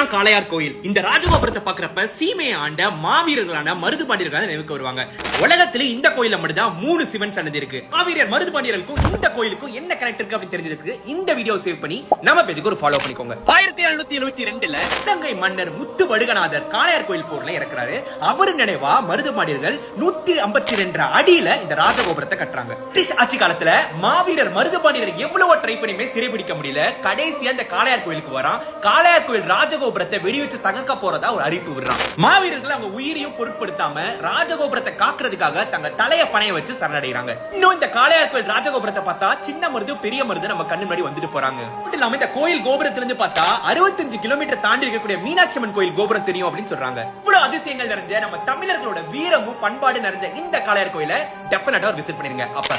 இதுதான் காளையார் கோயில். இந்த ராஜகோபுரத்தை பாக்குறப்ப சீமையை ஆண்ட மாவீரர்களான மருது பாண்டியர்கள் நினைவுக்கு வருவாங்க. உலகத்துல இந்த கோயில மட்டும்தான் 3 சிவன் சன்னதி இருக்கு. மாவீரர் மருது பாண்டியர்களுக்கும் இந்த கோயிலுக்கும் என்ன கனெக்ட் இருக்கு அப்படின்னு தெரிஞ்சதுக்கு இந்த வீடியோ சேவ் பண்ணி நம்ம பேஜுக்கு ஒரு ஃபாலோ பண்ணிக்கோங்க. 1772ல தங்கை மன்னர் முத்து வடுகநாதர் காளையார் கோயில் போர்ல இறக்குறாரு. அவரு நினைவா மருது பாண்டியர்கள் 152 அடியில இந்த ராஜகோபுரத்தை கட்டுறாங்க. பிரிட்டிஷ் ஆட்சி காலத்துல மாவீரர் மருது பாண்டியர் எவ்வளவோ ட்ரை பண்ணியுமே சிறைபிடிக்க முடியல. கடைசியா இந்த காளையார் கோயிலுக்கு வரான். காளையார் கோயில் ராஜகோபுரத்தை வெடி வச்சு தகர்க்க போறதா ஒரு அறிவிப்பு விடுறான். மாவீரர்கள் அவங்க உயிரையும் பொருட்படுத்தாம ராஜகோபுரத்தை காக்குறதுக்காக தங்க தலைய பணைய வச்சு சரணடைறாங்க. இன்னும் இந்த காளையார் கோயில் ராஜகோபுரத்தை பார்த்தா சின்ன மருது பெரிய மருது நம்ம கண்ணு முன்னாடி வந்துட்டு போறாங்க. மட்டும் இல்லாம இந்த கோயில் கோபுரத்துல இருந்து பார்த்தா 65 கிலோமீட்டர் தாண்டி இருக்கக்கூடிய மீனாட்சி அம்மன் கோயில் கோபுரம் தெரியும் அப்படின்னு சொல்றாங்க. இவ்வளவு அதிசயங்கள் நிறைஞ்ச நம்ம தமிழர்களோட வீரமும் பண்பாடு நிறைஞ்ச இந்த காளையார் கோயிலை டெஃபினட்டா விசிட் பண்ணிருங்க. அப்ப